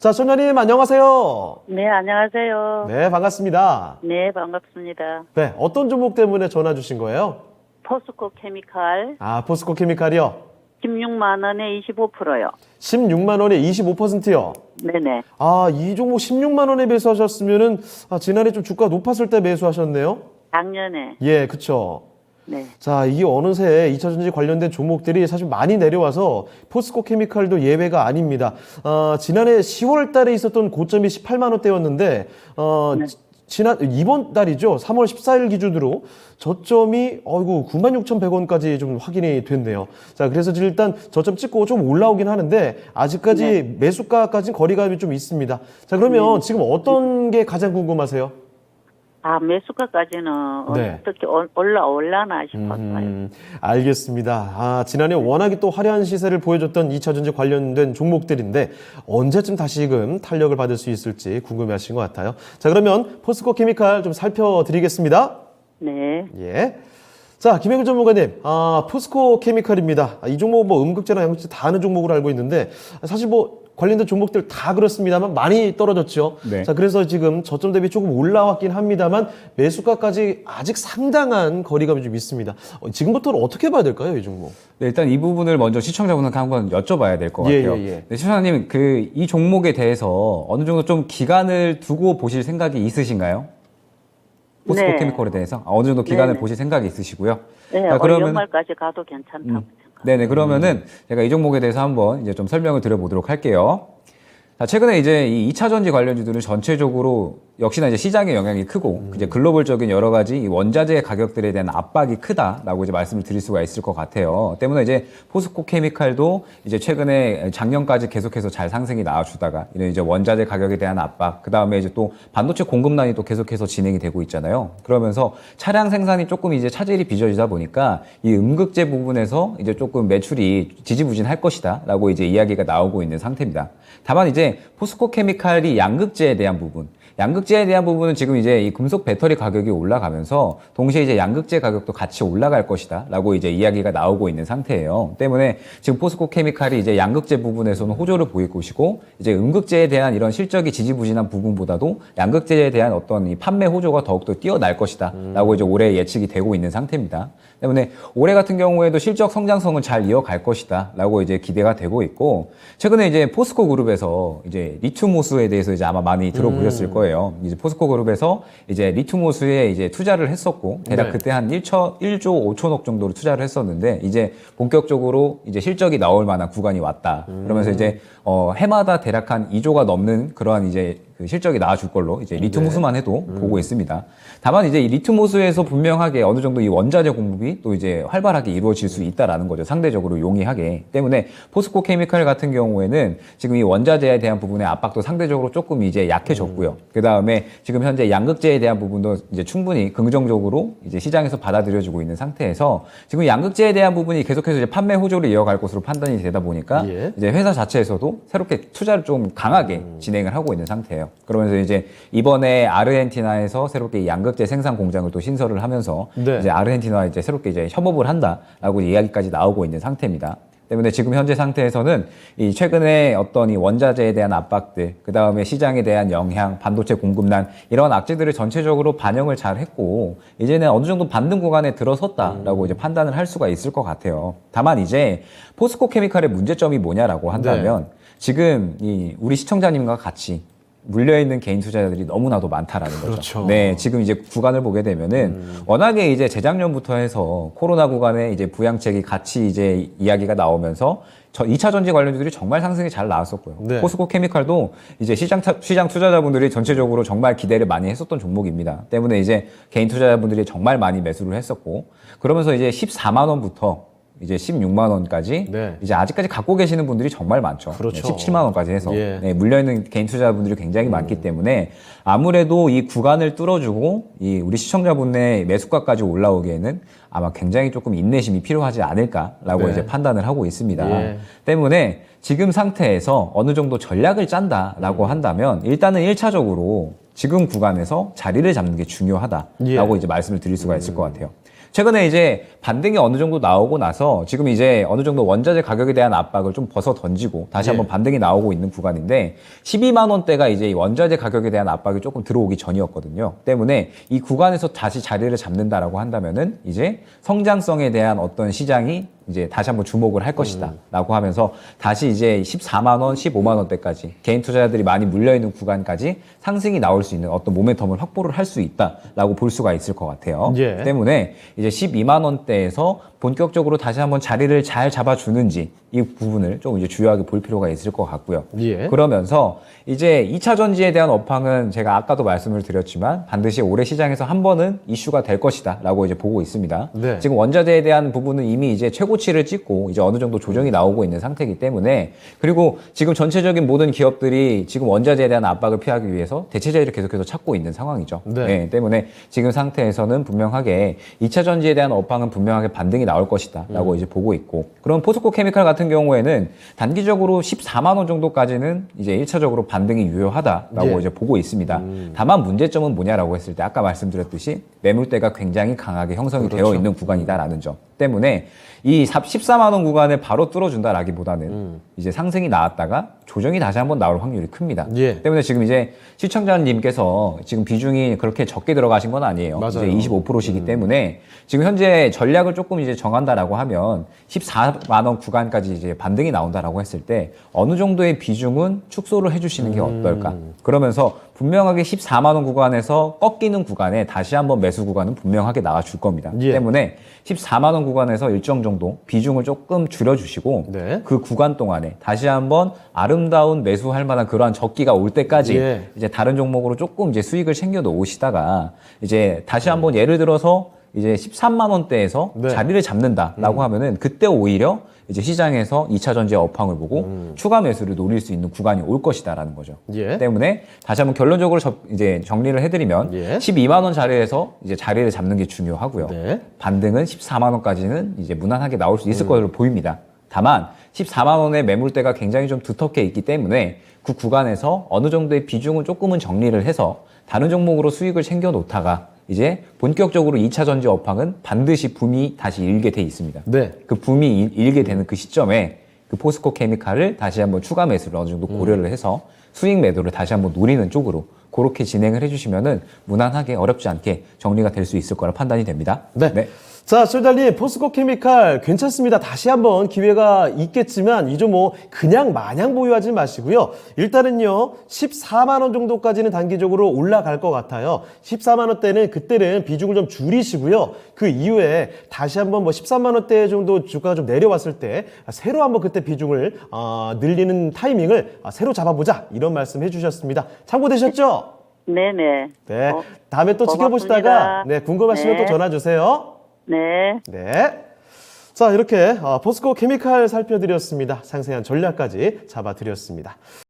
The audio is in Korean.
자, 청자님 안녕하세요. 네, 안녕하세요. 네, 반갑습니다. 네, 반갑습니다. 네, 어떤 종목 때문에 전화 주신 거예요? 포스코 케미칼 아, 포스코 케미칼이요. 16만 원에 25%요. 16만 원에 25%요. 네네. 아, 이 종목 16만 원에 매수하셨으면은 지난해 좀 주가 높았을 때 매수하셨네요. 작년에. 예, 그쵸. 네. 자, 이게 어느새 2차 전지 관련된 종목들이 사실 많이 내려와서 포스코 케미칼도 예외가 아닙니다. 지난해 10월 달에 있었던 고점이 18만 원대였는데 네. 이번 달이죠. 3월 14일 기준으로 저점이 96,100원까지 좀 확인이 됐네요. 자, 그래서 일단 저점 찍고 좀 올라오긴 하는데 아직까지 매수가까지는 거리감이 좀 있습니다. 자, 그러면 지금 어떤 게 가장 궁금하세요? 매수가까지는 네. 어떻게 올라올라나 싶었어요. 알겠습니다. 지난해 워낙에 또 화려한 시세를 보여줬던 2차 전지 관련된 종목들인데 언제쯤 다시금 탄력을 받을 수 있을지 궁금해하신 것 같아요. 자, 그러면 포스코 케미칼 좀 살펴드리겠습니다. 네. 예. 자, 김혜근 전문가님, 포스코 케미칼입니다. 이 종목 음극재나 양극재 다 아는 종목으로 알고 있는데 사실 관련된 종목들 다 그렇습니다만 많이 떨어졌죠. 네. 자, 그래서 지금 저점 대비 조금 올라왔긴 합니다만 매수가까지 아직 상당한 거리감이 좀 있습니다. 지금부터는 어떻게 봐야 될까요, 이 종목? 네, 일단 이 부분을 먼저 시청자분한테 한번 여쭤봐야 될 것 예, 같아요. 예, 예. 네, 시청자님, 이 종목에 대해서 어느 정도 좀 기간을 두고 보실 생각이 있으신가요? 포스코 네. 케미컬에 대해서 어느 정도 기간을 네네. 보실 생각이 있으시고요. 네, 자, 그러면 연말까지 가도 괜찮다고 생각합니다. 네네, 그러면은 제가 이 종목에 대해서 한번 이제 좀 설명을 드려보도록 할게요. 자, 최근에 이제 이 2차 전지 관련주들은 전체적으로 역시나 이제 시장의 영향이 크고 이제 글로벌적인 여러 가지 이 원자재 가격들에 대한 압박이 크다라고 이제 말씀을 드릴 수가 있을 것 같아요. 때문에 이제 포스코 케미칼도 이제 최근에 작년까지 계속해서 잘 상승이 나와주다가 이런 이제 원자재 가격에 대한 압박, 그 다음에 이제 또 반도체 공급난이 또 계속해서 진행이 되고 있잖아요. 그러면서 차량 생산이 조금 이제 차질이 빚어지다 보니까 이 음극재 부분에서 이제 조금 매출이 지지부진할 것이다라고 이제 이야기가 나오고 있는 상태입니다. 다만 이제 포스코 케미칼이 양극재에 대한 부분, 양극재에 대한 부분은 지금 이제 이 금속 배터리 가격이 올라가면서 동시에 이제 양극재 가격도 같이 올라갈 것이다 라고 이제 이야기가 나오고 있는 상태예요. 때문에 지금 포스코 케미칼이 이제 양극재 부분에서는 호조를 보일 것이고 이제 음극재에 대한 이런 실적이 지지부진한 부분보다도 양극재에 대한 어떤 이 판매 호조가 더욱더 뛰어날 것이다 라고 이제 올해 예측이 되고 있는 상태입니다. 때문에 올해 같은 경우에도 실적 성장성은 잘 이어갈 것이다 라고 이제 기대가 되고 있고, 최근에 이제 포스코 그룹에서 이제 리튬호수에 대해서 이제 아마 많이 들어보셨을 거예요. 이제 포스코 그룹에서 이제 리튬호수에 이제 투자를 했었고 대략 네. 그때 한 1조 5천억 정도로 투자를 했었는데 이제 본격적으로 이제 실적이 나올 만한 구간이 왔다. 그러면서 이제 해마다 대략 한 2조가 넘는 그러한 이제 그 실적이 나와줄 걸로 이제 리튬호수만 해도 보고 있습니다. 다만 이제 이 리튬호수에서 분명하게 어느 정도 이 원자재 공급이 또 이제 활발하게 이루어질 수 있다라는 거죠. 상대적으로 용이하게. 때문에 포스코 케미칼 같은 경우에는 지금 이 원자재에 대한 부분의 압박도 상대적으로 조금 이제 약해졌고요. 그 다음에 지금 현재 양극재에 대한 부분도 이제 충분히 긍정적으로 이제 시장에서 받아들여지고 있는 상태에서 지금 양극재에 대한 부분이 계속해서 이제 판매 호조를 이어갈 것으로 판단이 되다 보니까 이제 회사 자체에서도 새롭게 투자를 좀 강하게 진행을 하고 있는 상태예요. 그러면서 이제 이번에 아르헨티나에서 새롭게 양극재 생산 공장을 또 신설을 하면서 이제 아르헨티나와 이제 새롭게 이제 협업을 한다라고 이야기까지 나오고 있는 상태입니다. 때문에 지금 현재 상태에서는 이 최근에 어떤 이 원자재에 대한 압박들, 그 다음에 시장에 대한 영향, 반도체 공급난 이런 악재들을 전체적으로 반영을 잘 했고 이제는 어느 정도 반등 구간에 들어섰다라고 이제 판단을 할 수가 있을 것 같아요. 다만 이제 포스코 케미칼의 문제점이 뭐냐라고 한다면 지금 우리 시청자님과 같이 물려있는 개인 투자자들이 너무나도 많다라는 거죠. 그렇죠. 네, 지금 이제 구간을 보게 되면은 워낙에 이제 재작년부터 해서 코로나 구간에 이제 부양책이 같이 이제 이야기가 나오면서 2차 전지 관련주들이 정말 상승이 잘 나왔었고요. 네. 포스코 케미칼도 이제 시장 투자자분들이 전체적으로 정말 기대를 많이 했었던 종목입니다. 때문에 이제 개인 투자자분들이 정말 많이 매수를 했었고, 그러면서 이제 14만 원부터 이제 16만 원까지 이제 아직까지 갖고 계시는 분들이 정말 많죠. 그렇죠. 17만 원까지 해서 물려있는 개인 투자자분들이 굉장히 많기 때문에 아무래도 이 구간을 뚫어주고 이 우리 시청자분의 매수가까지 올라오기에는 아마 굉장히 조금 인내심이 필요하지 않을까라고 이제 판단을 하고 있습니다. 때문에 지금 상태에서 어느 정도 전략을 짠다라고 한다면 일단은 1차적으로 지금 구간에서 자리를 잡는 게 중요하다라고 이제 말씀을 드릴 수가 있을 것 같아요. 최근에 이제 반등이 어느 정도 나오고 나서 지금 이제 어느 정도 원자재 가격에 대한 압박을 좀 벗어 던지고 다시 예. 한번 반등이 나오고 있는 구간인데 12만 원대가 이제 이 원자재 가격에 대한 압박이 조금 들어오기 전이었거든요. 때문에 이 구간에서 다시 자리를 잡는다라고 한다면은 이제 성장성에 대한 어떤 시장이 이제 다시 한번 주목을 할 것이다 라고 하면서 다시 이제 14만 원, 15만 원대까지 개인 투자자들이 많이 물려있는 구간까지 상승이 나올 수 있는 어떤 모멘텀을 확보를 할 수 있다라고 볼 수가 있을 것 같아요. 예. 때문에 이제 12만 원대에서 본격적으로 다시 한번 자리를 잘 잡아주는지 이 부분을 좀 이제 주요하게 볼 필요가 있을 것 같고요. 예. 그러면서 이제 2차 전지에 대한 업황은 제가 아까도 말씀을 드렸지만 반드시 올해 시장에서 한 번은 이슈가 될 것이다 라고 이제 보고 있습니다. 네. 지금 원자재에 대한 부분은 이미 이제 최고치를 찍고 이제 어느 정도 조정이 나오고 있는 상태이기 때문에 그리고 지금 전체적인 모든 기업들이 지금 원자재에 대한 압박을 피하기 위해서 대체재를 계속해서 찾고 있는 상황이죠. 네. 때문에 지금 상태에서는 분명하게 2차 전지에 대한 업황은 분명하게 반등이 나올 것이다 라고 이제 보고 있고 그럼 포스코 케미칼 같은 경우에는 단기적으로 14만 원 정도까지는 이제 1차적으로 반등이 유효하다라고 예. 이제 보고 있습니다. 다만 문제점은 뭐냐라고 했을 때 아까 말씀드렸듯이 매물대가 굉장히 강하게 형성이 그렇죠. 되어 있는 구간이다라는 점 때문에 이 14만 원 구간을 바로 뚫어준다라기보다는 이제 상승이 나왔다가 조정이 다시 한번 나올 확률이 큽니다. 예. 때문에 지금 이제 시청자님께서 지금 비중이 그렇게 적게 들어가신 건 아니에요. 맞아요. 이제 25%시기 때문에 지금 현재 전략을 조금 이제 정한다라고 하면 14만 원 구간까지 이제 반등이 나온다라고 했을 때 어느 정도의 비중은 축소를 해주시는 게 어떨까? 그러면서 분명하게 14만 원 구간에서 꺾이는 구간에 다시 한번 매수 구간은 분명하게 나와줄 겁니다. 예. 때문에 14만 원 구간에서 일정 정도 비중을 조금 줄여주시고 네. 그 구간 동안에 다시 한번 아름다운 매수할 만한 그러한 적기가 올 때까지 예. 이제 다른 종목으로 조금 이제 수익을 챙겨 놓으시다가 이제 다시 한번 예를 들어서 이제 13만 원대에서 네. 자리를 잡는다라고 하면은 그때 오히려 이제 시장에서 2차 전지의 업황을 보고 추가 매수를 노릴 수 있는 구간이 올 것이다라는 거죠. 예. 때문에 다시 한번 결론적으로 이제 정리를 해드리면 예. 12만 원 자리에서 이제 자리를 잡는 게 중요하고요. 네. 반등은 14만 원까지는 이제 무난하게 나올 수 있을 것으로 보입니다. 다만 14만 원의 매물대가 굉장히 좀 두텁게 있기 때문에 그 구간에서 어느 정도의 비중을 조금은 정리를 해서 다른 종목으로 수익을 챙겨 놓다가 이제 본격적으로 2차 전지 업황은 반드시 붐이 다시 일게 돼 있습니다. 네. 그 붐이 일게 되는 그 시점에 그 포스코 케미칼을 다시 한번 추가 매수를 어느 정도 고려를 해서 수익 매도를 다시 한번 노리는 쪽으로 그렇게 진행을 해주시면은 무난하게 어렵지 않게 정리가 될 수 있을 거라 판단이 됩니다. 네. 자, 솔달님, 포스코 케미칼 괜찮습니다. 다시 한번 기회가 있겠지만, 이제 뭐, 그냥 마냥 보유하지 마시고요. 일단은요, 14만 원 정도까지는 단기적으로 올라갈 것 같아요. 14만 원대는 그때는 비중을 좀 줄이시고요. 그 이후에 다시 한번 뭐 13만 원대 정도 주가가 좀 내려왔을 때, 새로 한번 그때 비중을, 늘리는 타이밍을 새로 잡아보자. 이런 말씀 해주셨습니다. 참고되셨죠? 네네. 네. 다음에 또 지켜보시다가, 고맙습니다. 네, 궁금하시면 네. 또 전화 주세요. 네. 네. 자, 이렇게 포스코 케미칼 살펴드렸습니다. 상세한 전략까지 잡아드렸습니다.